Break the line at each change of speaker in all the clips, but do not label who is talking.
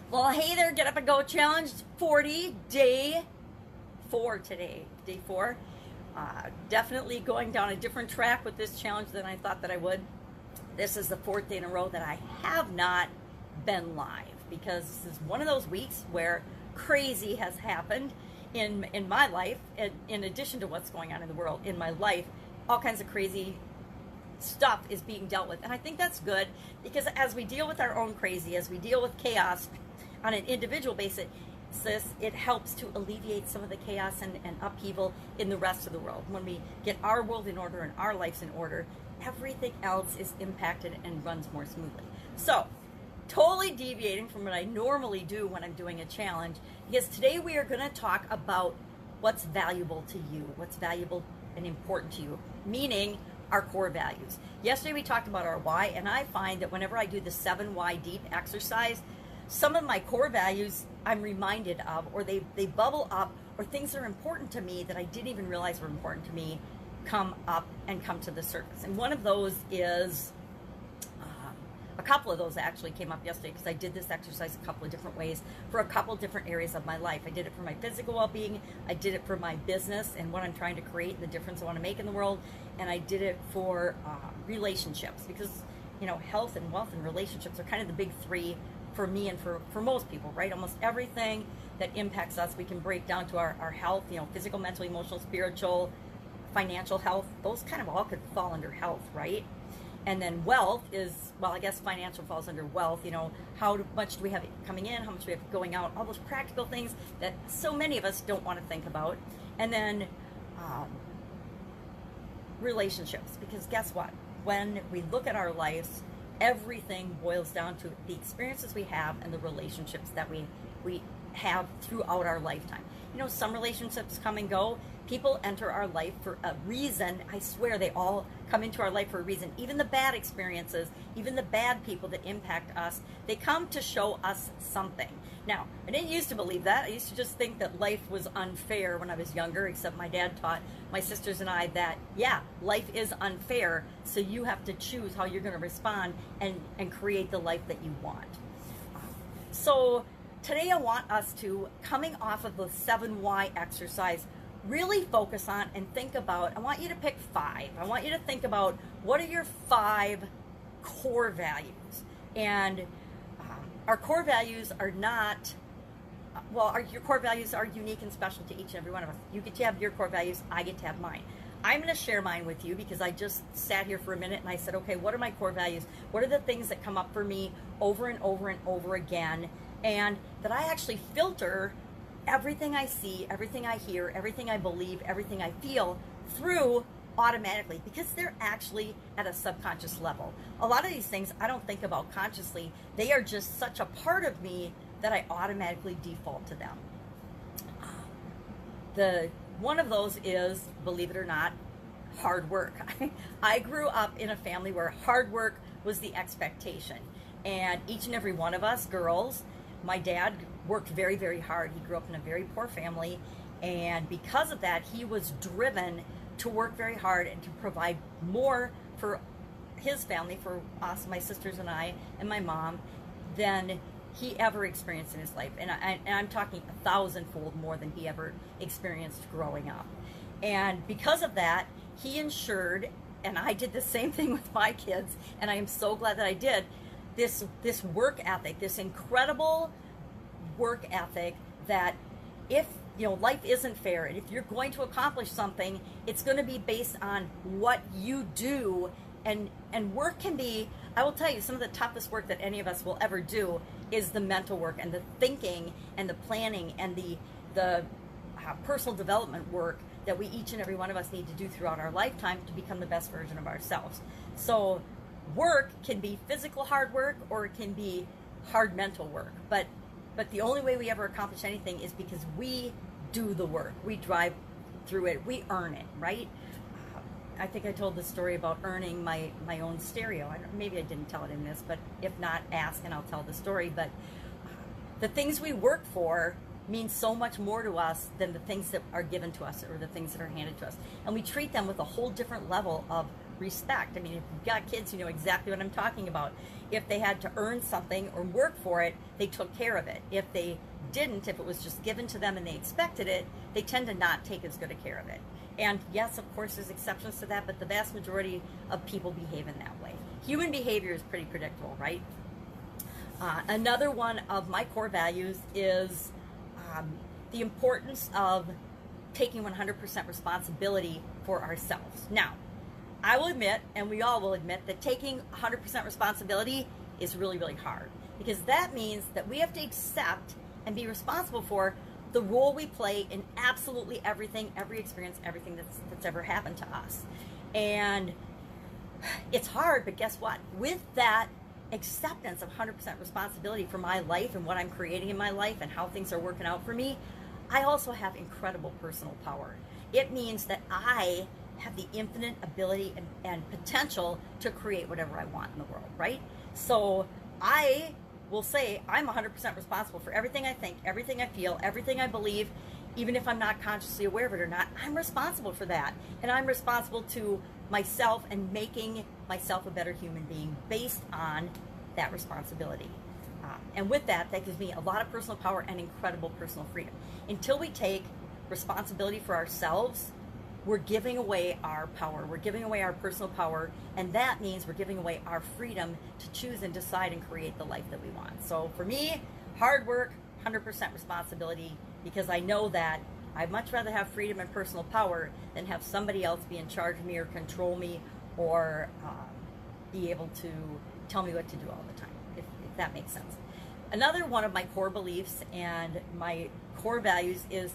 Well, hey there, Get Up and Go Challenge 40, day 4 today. Day 4. Definitely going down a different track with this challenge than I thought that I would. This is the 4th day in a row that I have not been live because this is one of those weeks where crazy has happened in my life. In addition to what's going on in the world, in my life, all kinds of crazy stuff is being dealt with. And I think that's good because as we deal with our own crazy, as we deal with chaos on an individual basis, it helps to alleviate some of the chaos and upheaval in the rest of the world. When we get our world in order and our lives in order, everything else is impacted and runs more smoothly. So, totally deviating from what I normally do when I'm doing a challenge, because today we are going to talk about what's valuable to you, what's valuable and important to you, meaning our core values. Yesterday we talked about our why, and I find that whenever I do the 7 why deep exercise, some of my core values I'm reminded of, or they bubble up, or things that are important to me that I didn't even realize were important to me come up and come to the surface. And one of those is, a couple of those actually came up yesterday because I did this exercise a couple of different ways for a couple of different areas of my life. I did it for my physical well-being, I did it for my business and what I'm trying to create, the difference I want to make in the world, and I did it for relationships, because health and wealth and relationships are kind of the big 3 for me and for most people, right? Almost everything that impacts us we can break down to our health, physical, mental, emotional, spiritual, financial health. Those kind of all could fall under health, right? And then wealth is, well, I guess financial falls under wealth. How much do we have coming in? How much do we have going out? All those practical things that so many of us don't want to think about. And then relationships, because guess what? When we look at our lives, everything boils down to the experiences we have and the relationships that we have throughout our lifetime. Some relationships come and go. People enter our life for a reason. I swear they all come into our life for a reason. Even the bad experiences, even the bad people that impact us, they come to show us something. Now, I didn't used to believe that. I used to just think that life was unfair when I was younger, except my dad taught my sisters and I that, yeah, life is unfair, so you have to choose how you're going to respond and create the life that you want. So today I want us to, coming off of the 7 why exercise, really focus on and think about, I want you to pick 5. I want you to think about what are your 5 core values. And our core values are not, your core values are unique and special to each and every one of us. You get to have your core values, I get to have mine. I'm going to share mine with you because I just sat here for a minute and I said, okay, what are my core values? What are the things that come up for me over and over and over again? And that I actually filter everything I see, everything I hear, everything I believe, everything I feel through automatically, because they're actually at a subconscious level. A lot of these things I don't think about consciously. They are just such a part of me that I automatically default to them. One of those is, believe it or not, hard work. I grew up in a family where hard work was the expectation. And each and every one of us girls, my dad worked very, very hard. He grew up in a very poor family, and because of that, he was driven to work very hard and to provide more for his family, for us, my sisters and I, and my mom, than he ever experienced in his life. And I'm talking 1,000-fold more than he ever experienced growing up. And because of that, he ensured, and I did the same thing with my kids, and I am so glad that I did, this work ethic, this incredible work ethic that if life isn't fair, and if you're going to accomplish something, it's going to be based on what you do. And work can be, I will tell you, some of the toughest work that any of us will ever do is the mental work and the thinking and the planning and the personal development work that we, each and every one of us, need to do throughout our lifetime to become the best version of ourselves. So work can be physical hard work, or it can be hard mental work. But the only way we ever accomplish anything is because we do the work. We drive through it. We earn it, right? I think I told the story about earning my own stereo. Maybe I didn't tell it in this, but if not, ask and I'll tell the story. But the things we work for mean so much more to us than the things that are given to us or the things that are handed to us. And we treat them with a whole different level of respect. I mean, if you've got kids, you know exactly what I'm talking about. If they had to earn something or work for it, they took care of it. If they didn't, if it was just given to them and they expected it, they tend to not take as good a care of it. And yes, of course, there's exceptions to that, but the vast majority of people behave in that way. Human behavior is pretty predictable, right? Another one of my core values is the importance of taking 100% responsibility for ourselves. Now, I will admit, and we all will admit, that taking 100% responsibility is really, really hard, because that means that we have to accept and be responsible for the role we play in absolutely everything, every experience, everything that's ever happened to us. And it's hard, but guess what? With that acceptance of 100% responsibility for my life and what I'm creating in my life and how things are working out for me, I also have incredible personal power. It means that I have the infinite ability and potential to create whatever I want in the world, right? So I will say I'm 100% responsible for everything I think, everything I feel, everything I believe, even if I'm not consciously aware of it or not. I'm responsible for that. And I'm responsible to myself and making myself a better human being based on that responsibility. And with that, that gives me a lot of personal power and incredible personal freedom. Until we take responsibility for ourselves, we're giving away our power. We're giving away our personal power, and that means we're giving away our freedom to choose and decide and create the life that we want. So for me, hard work, 100% responsibility, because I know that I'd much rather have freedom and personal power than have somebody else be in charge of me or control me or be able to tell me what to do all the time, if that makes sense. Another one of my core beliefs and my core values is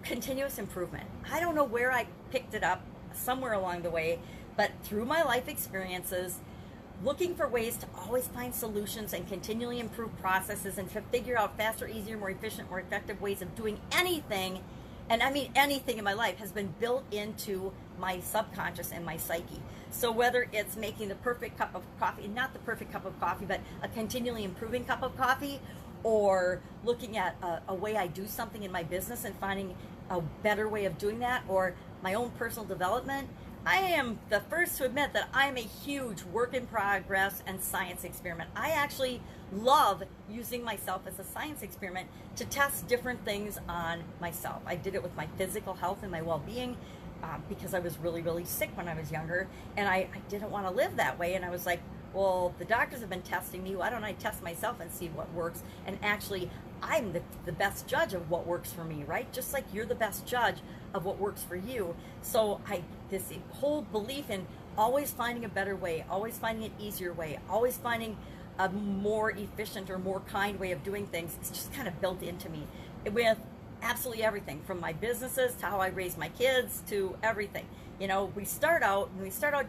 continuous improvement. I don't know where I picked it up, somewhere along the way, but through my life experiences, looking for ways to always find solutions and continually improve processes and to figure out faster, easier, more efficient, more effective ways of doing anything, and I mean anything in my life, has been built into my subconscious and my psyche. So whether it's making the perfect cup of coffee, not the perfect cup of coffee, but a continually improving cup of coffee, or looking at a way I do something in my business and finding a better way of doing that, or my own personal development, I am the first to admit that I'm a huge work in progress and science experiment. I actually love using myself as a science experiment to test different things on myself. I did it with my physical health and my well-being because I was really, really sick when I was younger, and I didn't want to live that way. And I was like, well, the doctors have been testing me. Why don't I test myself and see what works? And actually, I'm the best judge of what works for me, right? Just like you're the best judge of what works for you. So this whole belief in always finding a better way, always finding an easier way, always finding a more efficient or more kind way of doing things is just kind of built into me with absolutely everything, from my businesses to how I raise my kids to everything. You know, when we start out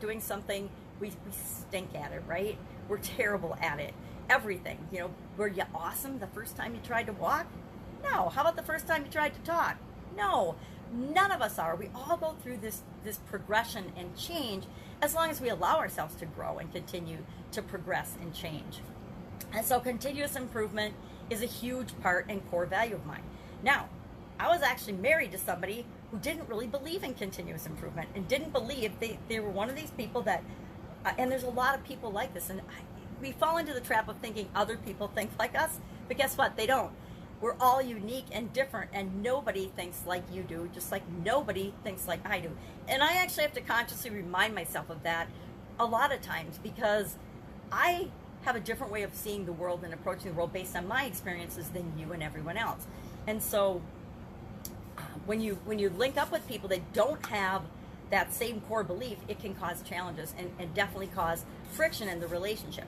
doing something, we stink at it, right? We're terrible at it. Everything. You know, were you awesome the first time you tried to walk? No. How about the first time you tried to talk? No. None of us are. We all go through this progression and change as long as we allow ourselves to grow and continue to progress and change. And so continuous improvement is a huge part and core value of mine. Now, I was actually married to somebody who didn't really believe in continuous improvement and didn't believe they were one of these people that, and there's a lot of people like this, and we fall into the trap of thinking other people think like us, but guess what? They don't. We're all unique and different, and nobody thinks like you do, just like nobody thinks like I do. And I actually have to consciously remind myself of that a lot of times, because I have a different way of seeing the world and approaching the world based on my experiences than you and everyone else. And so when you link up with people that don't have that same core belief, it can cause challenges and definitely cause friction in the relationship.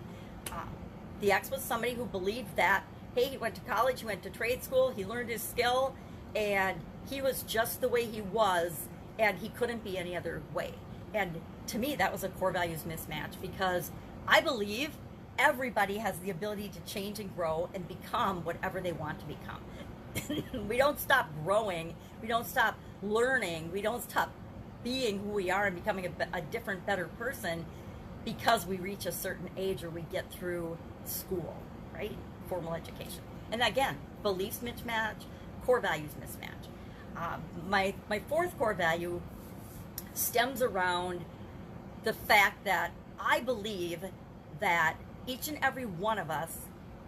The ex was somebody who believed that, hey, he went to college, he went to trade school, he learned his skill, and he was just the way he was, and he couldn't be any other way. And to me, that was a core values mismatch, because I believe everybody has the ability to change and grow and become whatever they want to become. We don't stop growing, we don't stop learning, we don't stop being who we are and becoming a different, better person because we reach a certain age or we get through school, right? Formal education. And again, beliefs mismatch, core values mismatch. My fourth core value stems around the fact that I believe that each and every one of us,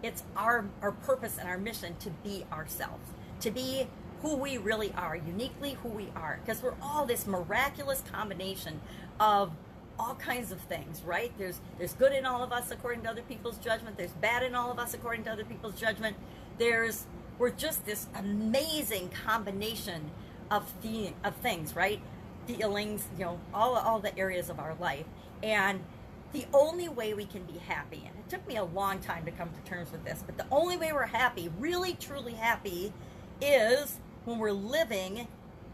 it's our purpose and our mission to be ourselves, to be who we really are, uniquely who we are, because we're all this miraculous combination of all kinds of things, right? There's good in all of us according to other people's judgment. There's bad in all of us according to other people's judgment. We're just this amazing combination of things, right? Feelings, all the areas of our life. And the only way we can be happy, and it took me a long time to come to terms with this, but the only way we're happy, really truly happy, is when we're living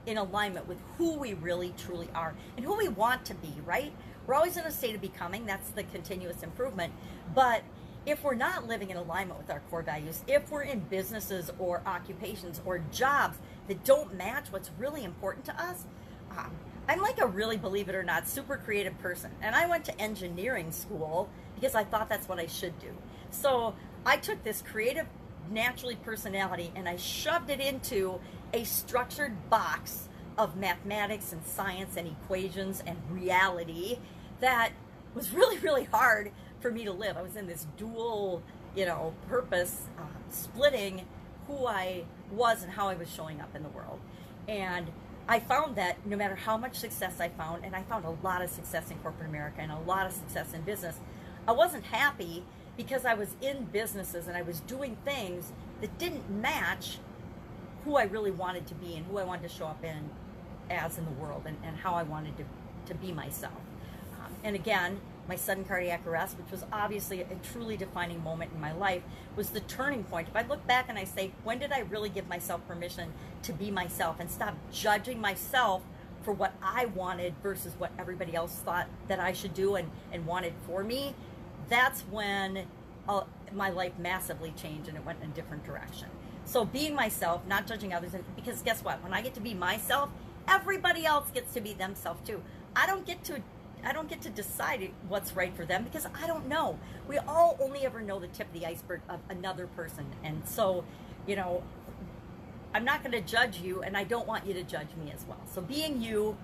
in alignment with who we really truly are and who we want to be, right? We're always in a state of becoming. That's the continuous improvement. But if we're not living in alignment with our core values, if we're in businesses or occupations or jobs that don't match what's really important to us, I'm like a really, believe it or not, super creative person. And I went to engineering school because I thought that's what I should do. So I took this creative, naturally personality and I shoved it into a structured box of mathematics and science and equations and reality that was really, really hard for me to live. I was in this dual, purpose, splitting who I was and how I was showing up in the world. And I found that no matter how much success I found, and I found a lot of success in corporate America and a lot of success in business, I wasn't happy because I was in businesses and I was doing things that didn't match who I really wanted to be and who I wanted to show up in the world and how I wanted to be myself. And again, my sudden cardiac arrest, which was obviously a truly defining moment in my life, was the turning point. If I look back and I say, when did I really give myself permission to be myself and stop judging myself for what I wanted versus what everybody else thought that I should do and wanted for me? That's when my life massively changed and it went in a different direction. So being myself, not judging others, because guess what? When I get to be myself, everybody else gets to be themselves too. I don't get to decide what's right for them because I don't know. We all only ever know the tip of the iceberg of another person. And so, I'm not going to judge you and I don't want you to judge me as well. So being you,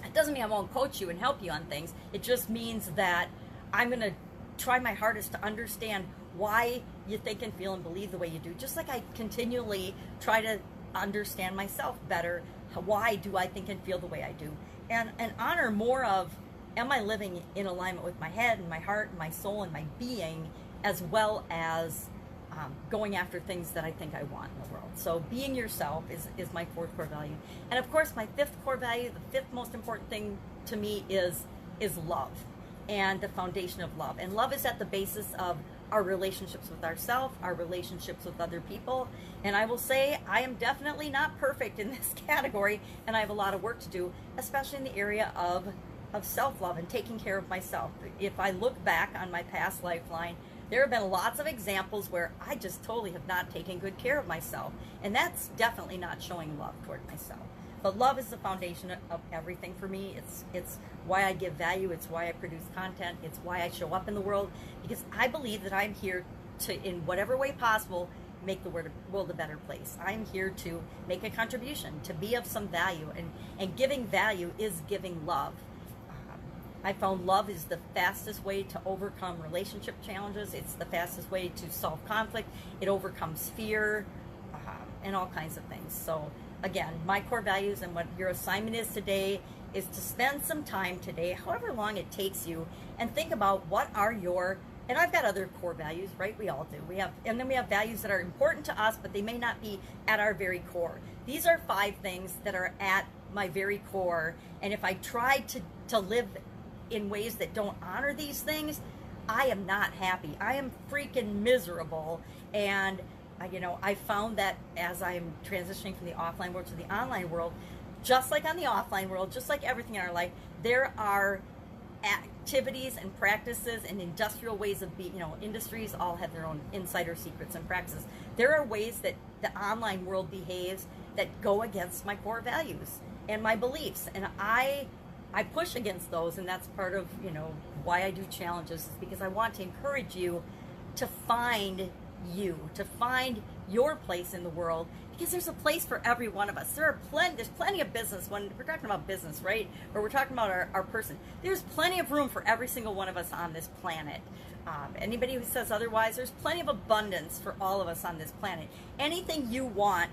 it doesn't mean I won't coach you and help you on things. It just means that I'm going to try my hardest to understand why you think and feel and believe the way you do. Just like I continually try to understand myself better. Why do I think and feel the way I do? And honor more of, am I living in alignment with my head and my heart and my soul and my being, as well as going after things that I think I want in the world. So being yourself is my fourth core value. And of course, my fifth core value, the fifth most important thing to me is love and the foundation of love. And love is at the basis of our relationships with ourselves, our relationships with other people. And I will say I am definitely not perfect in this category, and I have a lot of work to do, especially in the area of self-love and taking care of myself. If I look back on my past lifeline, there have been lots of examples where I just totally have not taken good care of myself. And that's definitely not showing love toward myself. But love is the foundation of everything for me. It's why I give value. It's why I produce content. It's why I show up in the world, because I believe that I'm here to, in whatever way possible, make the world a better place. I'm here to make a contribution, to be of some value, and giving value is giving love. I found love is the fastest way to overcome relationship challenges. It's the fastest way to solve conflict. It overcomes fear and all kinds of things. So again, my core values and what your assignment is today is to spend some time today, however long it takes you, and think about what are your, and I've got other core values, right? We all do. And then we have values that are important to us, but they may not be at our very core. These are 5 things that are at my very core. And if I try to live in ways that don't honor these things, I am not happy. I am freaking miserable. And I found that as I'm transitioning from the offline world to the online world, just like on the offline world, just like everything in our life, there are activities and practices and industrial ways of being, industries all have their own insider secrets and practices. There are ways that the online world behaves that go against my core values and my beliefs. And I push against those, and that's part of, why I do challenges, is because I want to encourage you to find you, to find your place in the world, because there's a place for every one of us. There's plenty of business when we're talking about business, right? Or we're talking about our person. There's plenty of room for every single one of us on this planet. Anybody who says otherwise, there's plenty of abundance for all of us on this planet. Anything you want,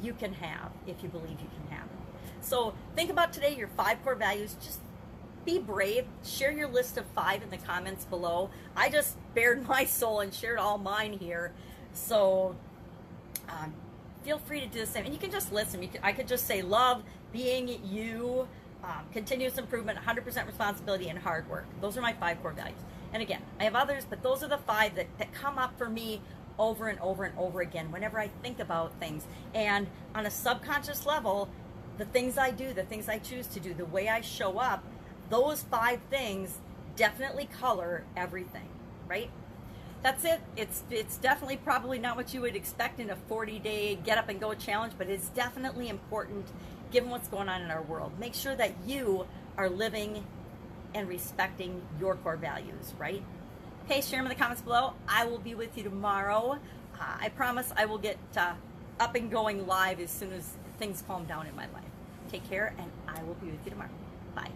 you can have if you believe you can have it. So think about today, your 5 core values. Just be brave. Share your list of 5 in the comments below. I just bared my soul and shared all mine here. So feel free to do the same. And you can just listen. I could just say love, being you, continuous improvement, 100% responsibility, and hard work. Those are my 5 core values. And again, I have others, but those are the 5 that come up for me over and over and over again whenever I think about things. And on a subconscious level, the things I do, the things I choose to do, the way I show up, those 5 things definitely color everything, right? That's it. It's definitely probably not what you would expect in a 40-day get up and go challenge, but it's definitely important given what's going on in our world. Make sure that you are living and respecting your core values, right? Okay, share them in the comments below. I will be with you tomorrow. I promise I will get up and going live as soon as things calm down in my life. Take care, and I will be with you tomorrow. Bye.